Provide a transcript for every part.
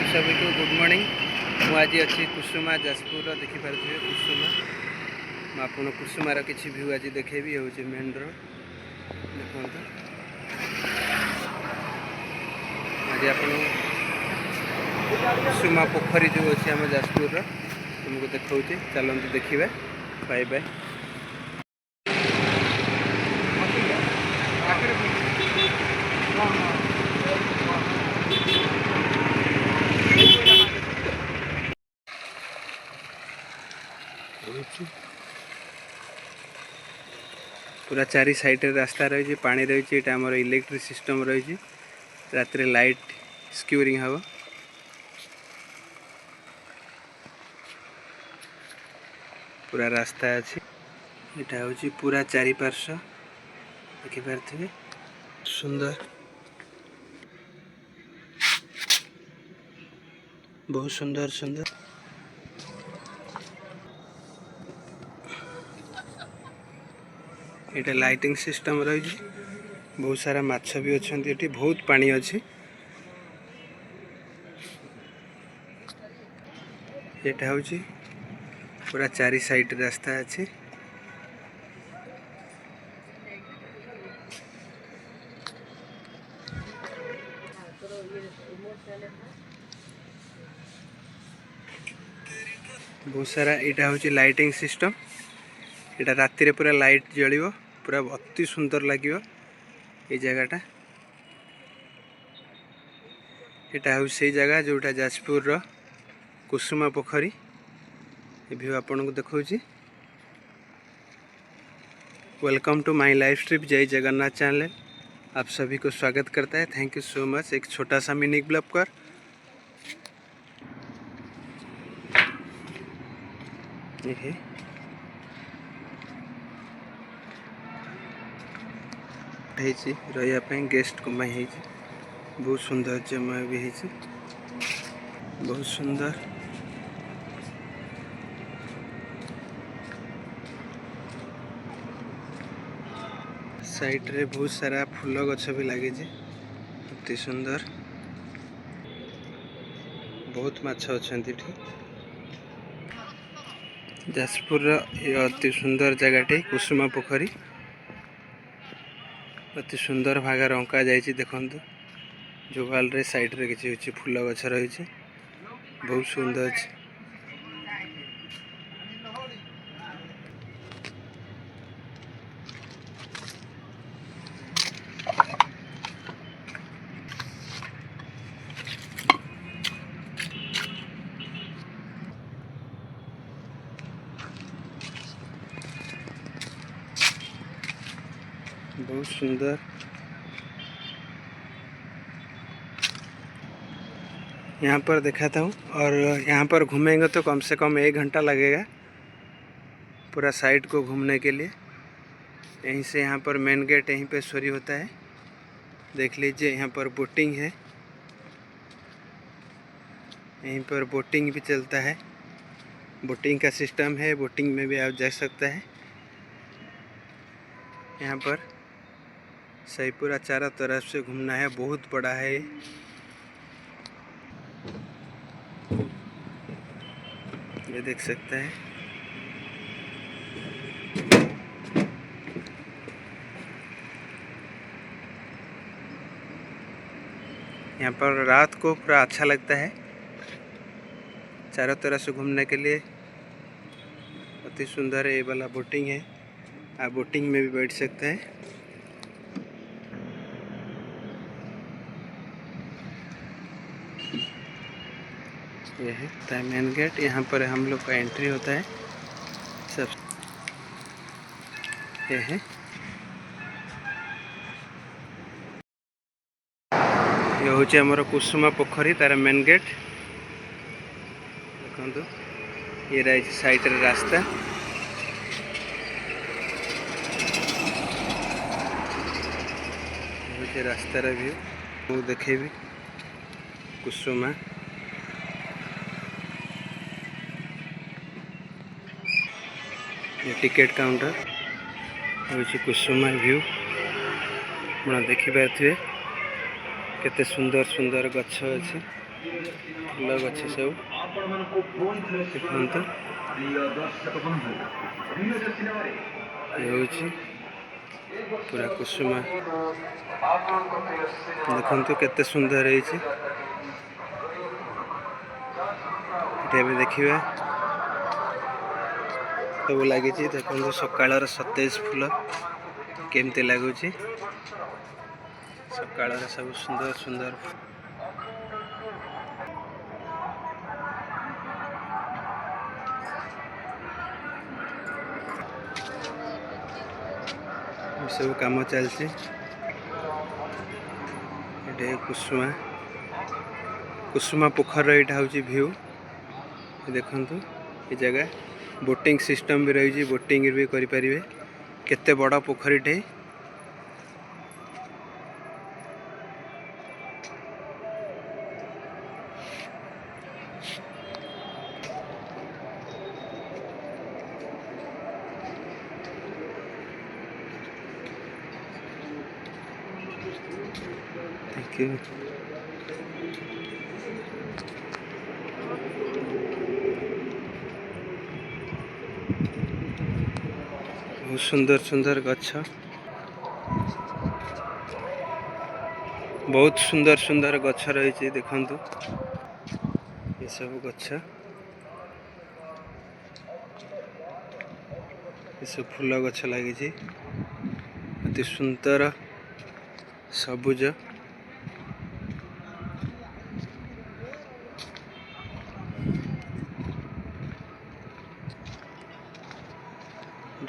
सभी को good morning. मु आज अच्छी कुसुमा जाजपुर देखिपे कुसुमा मुझे कुसुमार किसी व्यू आज देखेबी हूँ मेन रोड देखो आज आप कुसुमा पोखरी जो अच्छी आम जाजपुर तुमको देखा चलते देखा बाय बाय। पूरा चारि साइड रास्ता रही पानी रही आमर इलेक्ट्रिक सिस्टम रही रात लाइट स्क्यूरिंग हम पूरा रास्ता अच्छी यहाँ हूँ पूरा चारिपार्श्व देखिपे सुंदर बहुत सुंदर सुंदर ये लाइटिंग सिस्टम रही बहुत सारा माछ भी अच्छा ये बहुत पानी अच्छी यहाँ हूँ पूरा चारि साइड रास्ता अच्छी बहुत सारा यहाँ हूँ लाइटिंग सिस्टम यहाँ राति रे पूरा लाइट जलियो पूरा अति सुंदर लगे ये जगहटा यहाँ हूँ से जगह जोटा जाजपुर रो कुसुमा पोखरी ये व्यू आपन को देखा। Welcome to my life trip Jai Jagannath channel आप सभी को स्वागत करता है। Thank you so much. एक छोटा सा मिनी ब्लॉग कर रही गेस्ट को बहुत सुंदर जमय भी बहुत सुंदर साइड रे बहुत सारा फूल गछ भी लगे अति सुंदर बहुत माछ अच्छा जाजपुर ये अति सुंदर जगह कुसुमा पोखरी अति सुंदर भाग अंका जाइए देखु जो वाल रे साइड रे किसी फूल गछ रही बहुत सुंदर अच्छे बहुत सुंदर यहाँ पर दिखाता हूँ और यहाँ पर घूमेंगे तो कम से कम 1 घंटा लगेगा पूरा साइड को घूमने के लिए। यहीं से यहाँ पर मेन गेट यहीं पे शुरू होता है देख लीजिए। यहाँ पर बोटिंग है यहीं पर बोटिंग भी चलता है बोटिंग का सिस्टम है बोटिंग में भी आप जा सकता है। यहाँ पर सही पूरा चारों तरफ से घूमना है बहुत बड़ा है ये देख सकते हैं। यहाँ पर रात को पूरा अच्छा लगता है चारों तरफ से घूमने के लिए अति सुंदर है। ये वाला बोटिंग है आप बोटिंग में भी बैठ सकते हैं। यह है मेन गेट यहाँ पर हम लोग का एंट्री होता है सब यह है। ये हूँ आमर कुसुमा पोखरी तार मेन गेट देखो ये रही साइड रे रास्ता हूँ रास्तार व्यू मुझे देखेबी कुसुमा ये टिकेट काउंटर हूँ कुसुमा व्यू आप देखिपे केते सुंदर सुंदर गछ अच्छे। फूल गछ सब देखते ये पूरा कुसुमा देखु केते सुंदर है देखिए सब लगी देखो सकाल सतेज फूल केमती लगुच सकाल सब सुंदर सुंदर सब काम चलती कुसुमा कुसुमा पोखर यहाँ हूँ भ्यू देखु ये जगह बोटिंग सिस्टम भी रही बोटिंग भी करें केते बड़ पोखरीटे बहुत सुंदर सुंदर गच्छ बहुत सुंदर सुंदर गच्छ रही देखु ये सब गच्छ ये सब फूल गच्छ लगी अति सुंदर सबुज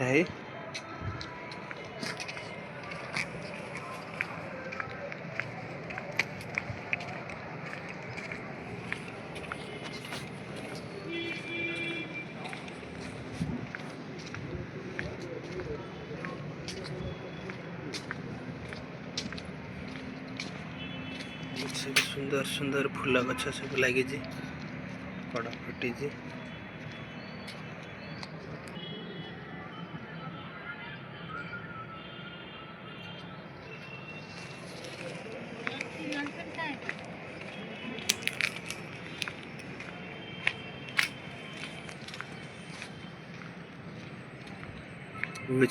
ढाई सब सुंदर सुंदर फूल गच्छ सब लगी कड़ फुटी हूँ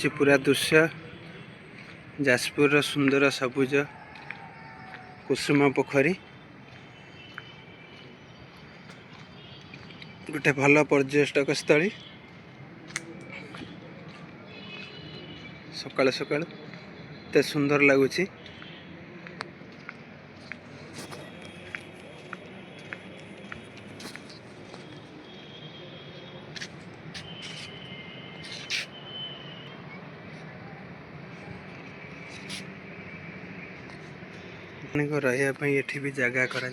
पूरा दृश्य जाजपुर सुंदर सबुज कुसुमा पोखरी गोटे भल पर्यटक स्थली सकाल सकाल एत सुंदर लगुच रही भी जगह करा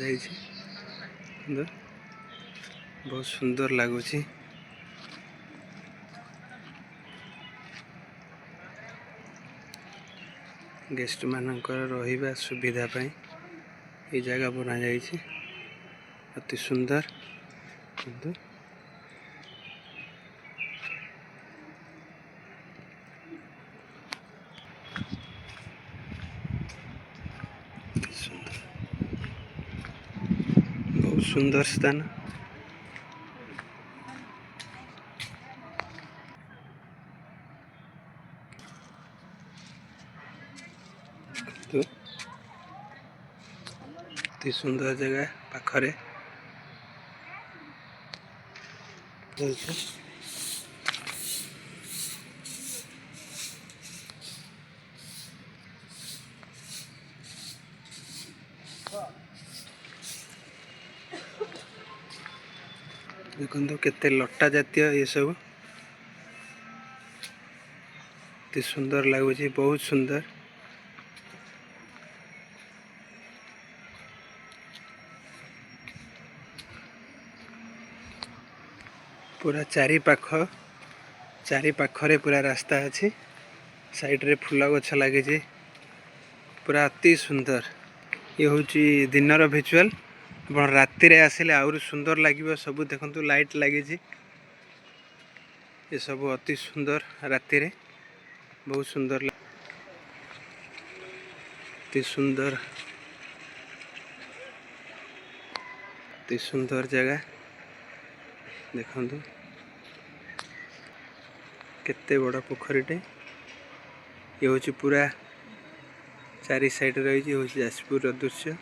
बहुत सुंदर लगुच गेस्ट मानकर रहिबा सुविधा पाई ये जगह बना जाइए अति सुंदर बहुत सुंदर स्थान तो अति सुंदर जगह पाखरे देखो केते लटा जातीय ये सब अति सुंदर लगुच बहुत सुंदर पूरा चारि पाखरे पूरा रास्ता अच्छी साइड रे फूल गछ लगी पूरा अति सुंदर ये हूँ दिनर भिजुआल आप राति रे आसिले आउरी सुंदर लगे सब देखु लाइट लगी ये सब अति सुंदर राति रे बहुत सुंदर अति सुंदर अति सुंदर जगह देखु केते बड़ा पोखरीटे ये हूँ पूरा चारि साइड रही हूँ जाजपुर दृश्य।